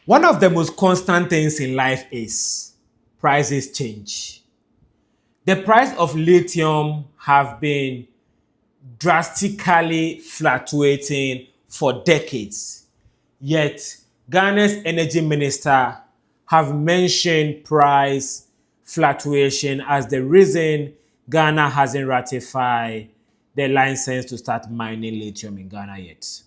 One of the most constant things in life is prices change. The price of lithium have been drastically fluctuating for decades. Yet, Ghana's energy minister have mentioned price fluctuation as the reason Ghana hasn't ratified the license to start mining lithium in Ghana yet.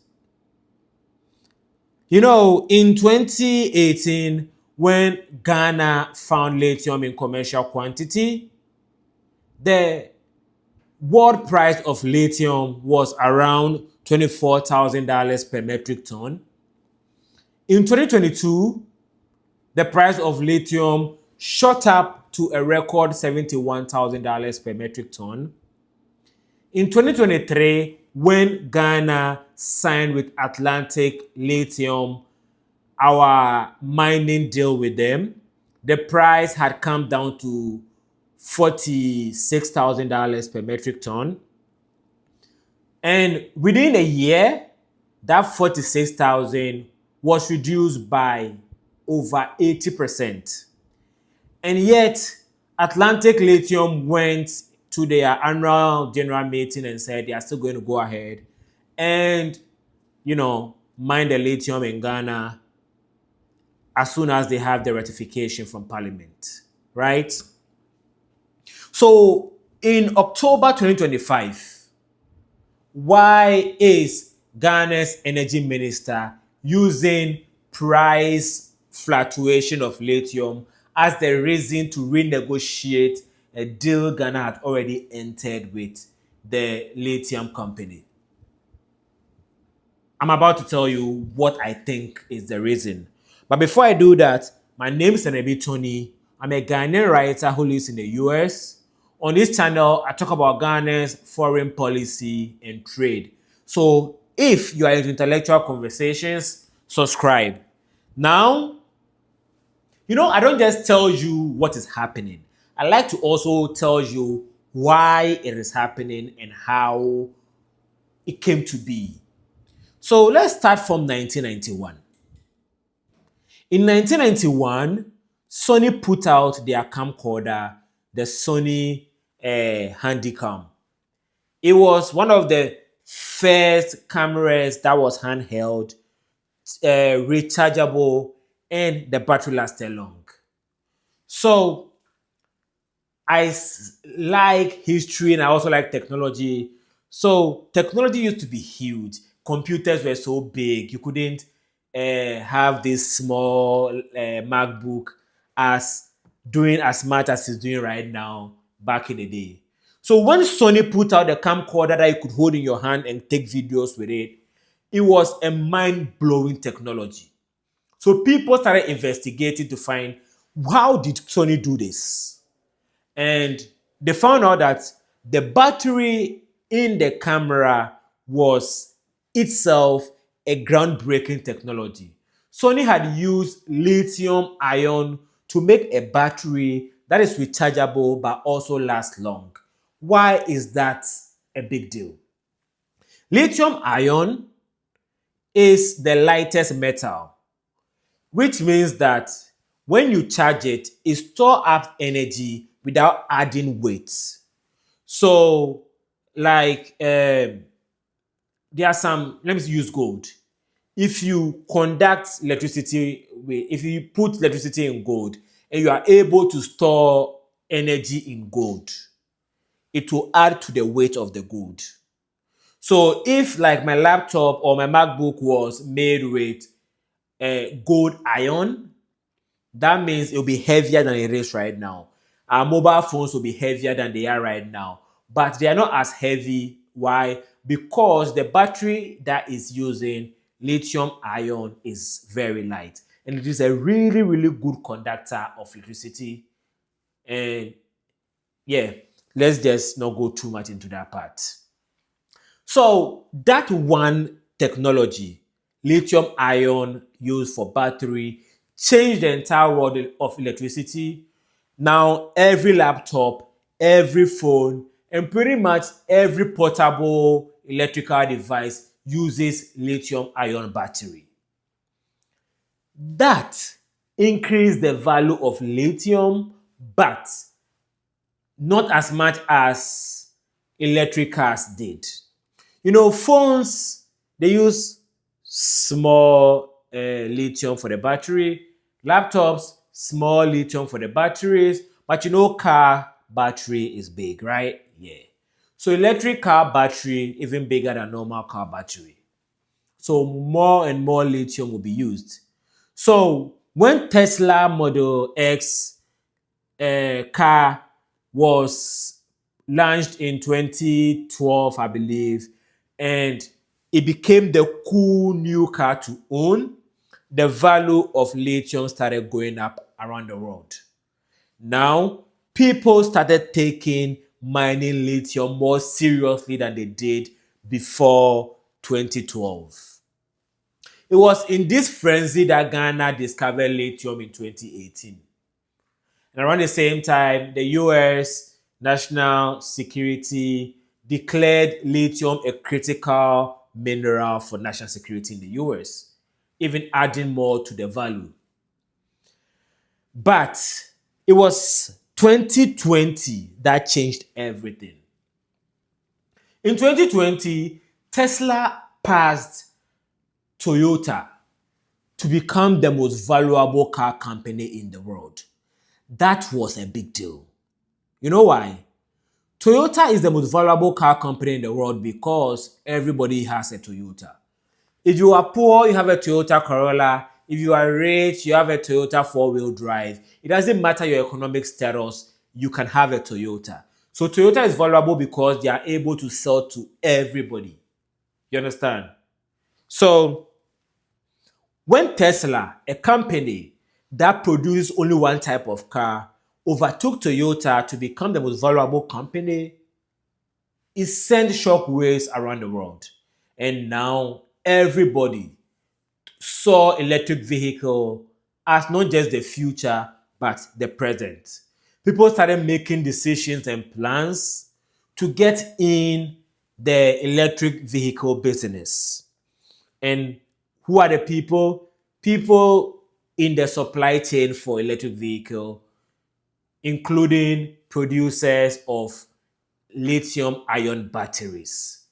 In 2018, when Ghana found lithium in commercial quantity, the world price of lithium was around $24,000 per metric ton. In 2022, the price of lithium shot up to a record $71,000 per metric ton. In 2023, when Ghana signed with Atlantic Lithium our mining deal with them, the price had come down to $46,000 per metric ton. And within a year, that 46,000 was reduced by over 80%. And yet, Atlantic Lithium went to their annual general meeting and said they are still going to go ahead and, mine the lithium in Ghana as soon as they have the ratification from Parliament, right? So, in October 2025, why is Ghana's energy minister using price fluctuation of lithium as the reason to renegotiate a deal Ghana had already entered with the lithium company? I'm about to tell you what I think is the reason. But before I do that, my name is Senebi Tony. I'm a Ghanaian writer who lives in the US. On this channel, I talk about Ghana's foreign policy and trade. So if you are into intellectual conversations, subscribe. Now, I don't just tell you what is happening. I like to also tell you why it is happening and how it came to be. So let's start from 1991. In 1991, Sony put out their camcorder, the Sony Handycam. It was one of the first cameras that was handheld, rechargeable, and the battery lasted long. So like history and I also like technology. So technology used to be huge. Computers were so big. You couldn't have this small MacBook as doing as much as it's doing right now back in the day. So when Sony put out the camcorder that you could hold in your hand and take videos with it, it was a mind-blowing technology. So people started investigating to find how did Sony do this? And they found out that the battery in the camera was itself a groundbreaking technology. Sony had used lithium ion to make a battery that is rechargeable but also lasts long. Why is that a big deal? Lithium ion is the lightest metal, which means that when you charge it, it stores up energy without adding weight. So, there are some, let me use gold. If you if you put electricity in gold and you are able to store energy in gold, it will add to the weight of the gold. So if like my laptop or my MacBook was made with gold ion, that means it will be heavier than it is right now. Our mobile phones will be heavier than they are right now, but they are not as heavy. Why? Because the battery that is using lithium ion is very light and it is a really, really good conductor of electricity. And yeah, let's just not go too much into that part. So that one technology, lithium ion used for battery, changed the entire world of electricity. Now every laptop, every phone, and pretty much every portable electrical device uses lithium ion battery. That increased the value of lithium, but not as much as electric cars did. Phones, they use small lithium for the battery. Laptops, small lithium for the batteries. But car battery is big, right? Yeah. So electric car battery even bigger than normal car battery. So more and more lithium will be used. So when Tesla Model X car was launched in 2012, I believe, and it became the cool new car to own, the value of lithium started going up around the world. Now, people started taking mining lithium more seriously than they did before 2012. It was in this frenzy that Ghana discovered lithium in 2018. And around the same time, the US National Security declared lithium a critical mineral for national security in the US, even adding more to the value. But it was 2020 that changed everything. In 2020, Tesla passed Toyota to become the most valuable car company in the world. That was a big deal. You know why? Toyota is the most valuable car company in the world because everybody has a Toyota. If you are poor, you have a Toyota Corolla. If you are rich, you have a Toyota four-wheel drive. It doesn't matter your economic status, you can have a Toyota. So Toyota is valuable because they are able to sell to everybody. You understand? So when Tesla, a company that produces only one type of car, overtook Toyota to become the most valuable company, it sent shockwaves around the world. And now everybody saw electric vehicle as not just the future, but the present. People started making decisions and plans to get in the electric vehicle business. And who are the people? People in the supply chain for electric vehicle, including producers of lithium ion batteries.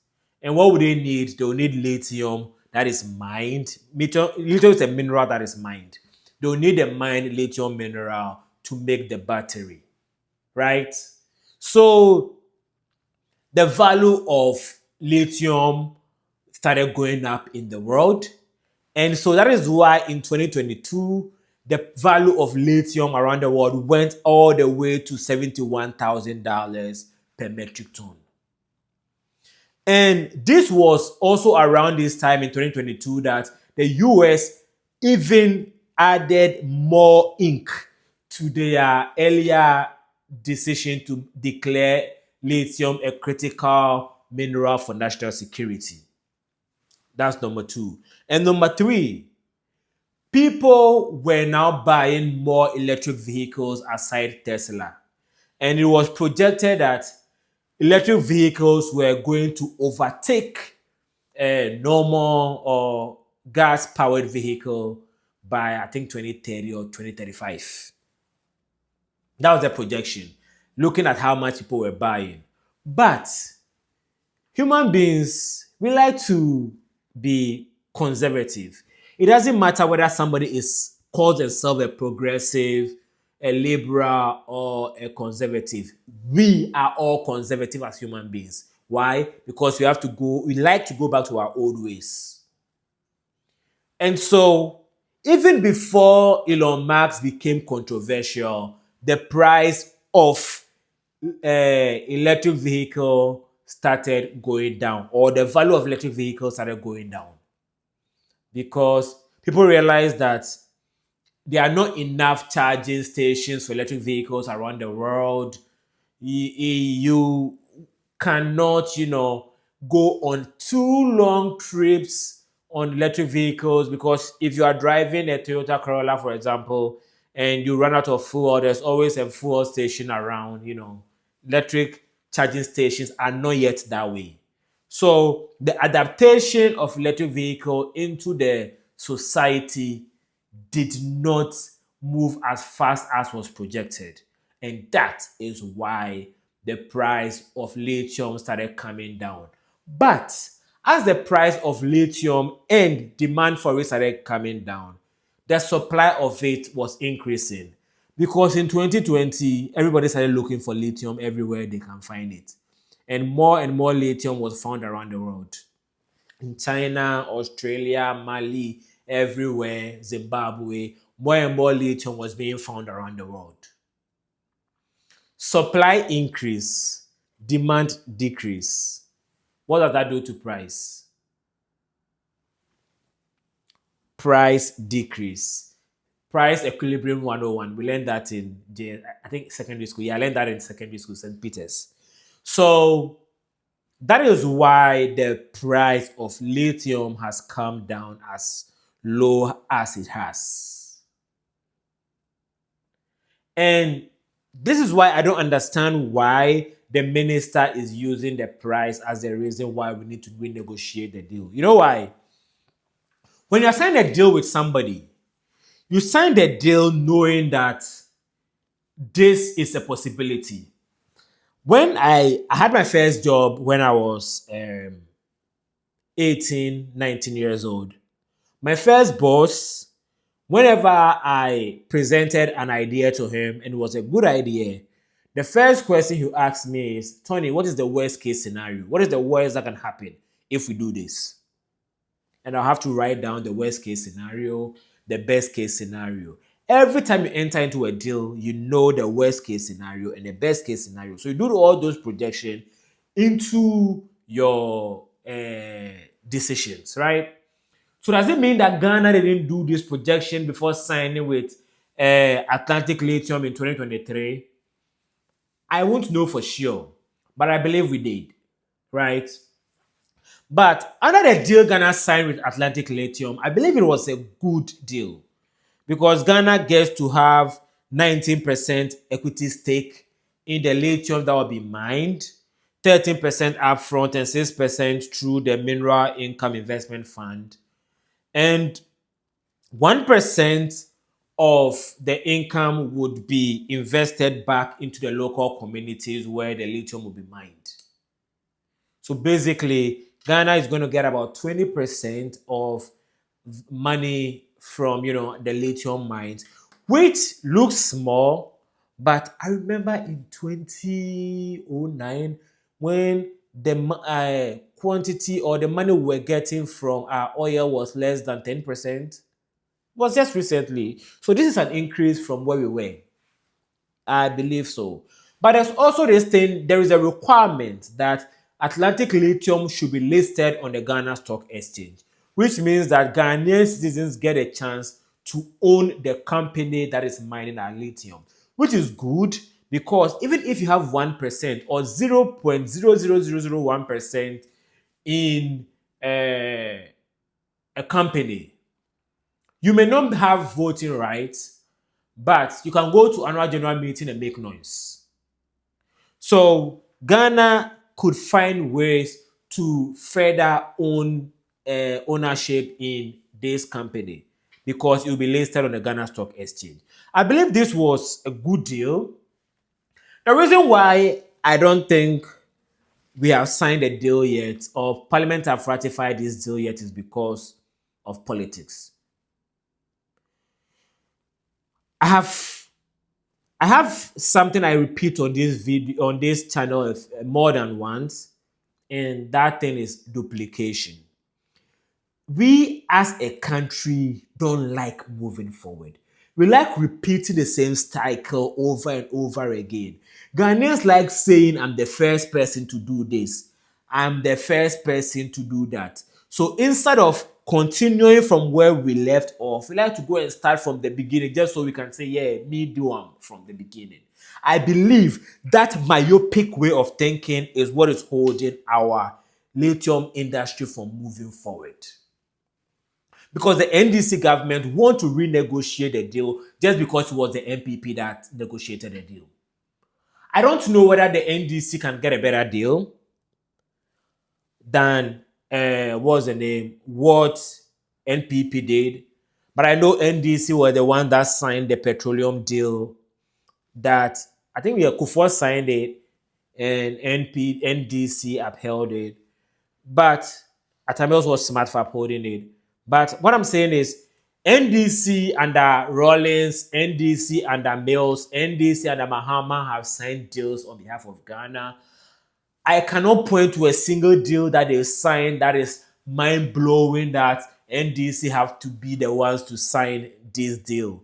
And what would they need? They'll need lithium that is mined. Lithium is a mineral that is mined. They'll need a mined lithium mineral to make the battery, right? So the value of lithium started going up in the world. And so that is why in 2022, the value of lithium around the world went all the way to $71,000 per metric ton. And this was also around this time in 2022 that the US even added more ink to their earlier decision to declare lithium a critical mineral for national security. That's number two. And number three, people were now buying more electric vehicles aside Tesla. And it was projected that electric vehicles were going to overtake a normal or gas powered vehicle by I think 2030 or 2035. That was the projection, looking at how much people were buying. But human beings, we like to be conservative. It doesn't matter whether somebody calls themselves a progressive, a liberal, or a conservative. We are all conservative as human beings. Why? Because we like to go back to our old ways. And so, even before Elon Musk became controversial, the price of electric vehicle started going down, or the value of electric vehicles started going down, because people realized that there are not enough charging stations for electric vehicles around the world. You cannot, go on too long trips on electric vehicles, because if you are driving a Toyota Corolla, for example, and you run out of fuel, there's always a fuel station around. Electric charging stations are not yet that way. So the adaptation of electric vehicle into the society did not move as fast as was projected. And that is why the price of lithium started coming down. But as the price of lithium and demand for it started coming down, the supply of it was increasing. Because in 2020, everybody started looking for lithium everywhere they can find it. And more lithium was found around the world. In China, Australia, Mali, everywhere, Zimbabwe, more and more lithium was being found around the world. Supply increase, demand decrease. What does that do to price? Price decrease. Price equilibrium 101. We learned that in, I think, secondary school. Yeah, I learned that in secondary school, St. Peter's. So that is why the price of lithium has come down as low as it has. And this is why I don't understand why the minister is using the price as the reason why we need to renegotiate the deal. You know why? When you sign a deal with somebody, you sign the deal knowing that this is a possibility. When I had my first job when I was 18, 19 years old, my first boss, whenever I presented an idea to him and it was a good idea, the first question he asked me is, Tony, what is the worst case scenario? What is the worst that can happen if we do this? And I'll have to write down the worst case scenario, the best case scenario. Every time you enter into a deal, you know the worst case scenario and the best case scenario. So you do all those projections into your decisions, right? So does it mean that Ghana didn't do this projection before signing with Atlantic Lithium in 2023? I won't know for sure, but I believe we did, right? But under the deal Ghana signed with Atlantic Lithium, I believe it was a good deal because Ghana gets to have 19% equity stake in the lithium that will be mined, 13% upfront and 6% through the Mineral Income Investment Fund, and 1% of the income would be invested back into the local communities where the lithium will be mined. So basically, Ghana is going to get about 20% of money from the lithium mines, which looks small, but I remember in 2009 when the quantity or the money we were getting from our oil was less than 10%. It was just recently. So this is an increase from where we were. I believe so. But there's also this thing, there is a requirement that Atlantic Lithium should be listed on the Ghana Stock Exchange, which means that Ghanaian citizens get a chance to own the company that is mining our lithium, which is good because even if you have 1% or 0.00001% in a company, you may not have voting rights, but you can go to annual general meeting and make noise. So Ghana could find ways to further own ownership in this company because it will be listed on the Ghana Stock Exchange. I believe this was a good deal. The reason why I don't think we have signed a deal yet or Parliament have ratified this deal yet is because of politics. I have something I repeat on this video on this channel more than once, and that thing is duplication. We as a country don't like moving forward. We like repeating the same cycle over and over again. Ghanaians like saying, I'm the first person to do this. I'm the first person to do that. So instead of continuing from where we left off, we like to go and start from the beginning just so we can say, yeah, me do am from the beginning. I believe that myopic way of thinking is what is holding our lithium industry from moving forward. Because the NDC government want to renegotiate the deal just because it was the NPP that negotiated the deal. I don't know whether the NDC can get a better deal than what NPP did, But I know NDC were the one that signed the petroleum deal that I think Kufuor signed it and NDC upheld it. But Atamils was smart for upholding it. But what I'm saying is NDC under Rawlings, NDC under Mills, NDC under Mahama have signed deals on behalf of Ghana. I cannot point to a single deal that they signed that is mind blowing that NDC have to be the ones to sign this deal.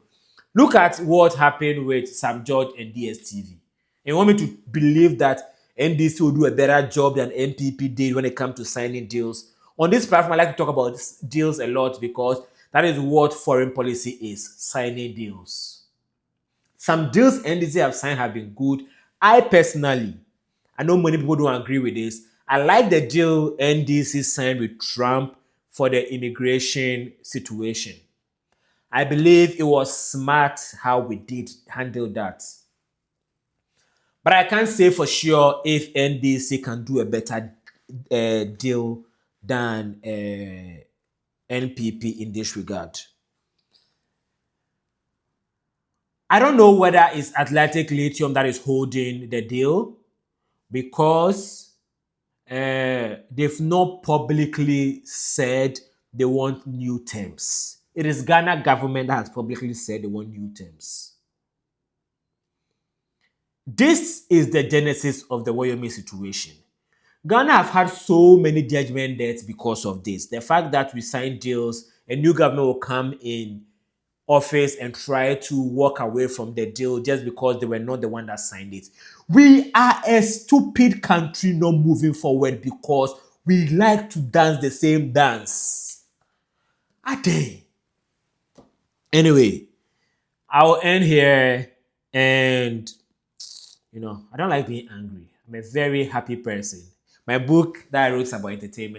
Look at what happened with Sam George and DSTV. And you want me to believe that NDC will do a better job than NPP did when it comes to signing deals? On this platform, I like to talk about deals a lot because that is what foreign policy is, signing deals. Some deals NDC have signed have been good. I know many people don't agree with this. I like the deal NDC signed with Trump for the immigration situation. I believe it was smart how we did handle that. But I can't say for sure if NDC can do a better deal than NPP in this regard. I don't know whether it's Atlantic Lithium that is holding the deal because they've not publicly said they want new terms. It is Ghana government that has publicly said they want new terms. This is the genesis of the Wyoming situation. Ghana have had so many judgment deaths because of this. The fact that we signed deals, a new government will come in office and try to walk away from the deal just because they were not the one that signed it. We are a stupid country not moving forward because we like to dance the same dance. Ade. Anyway, I'll end here and I don't like being angry. I'm a very happy person. My book that I wrote is about entertainment.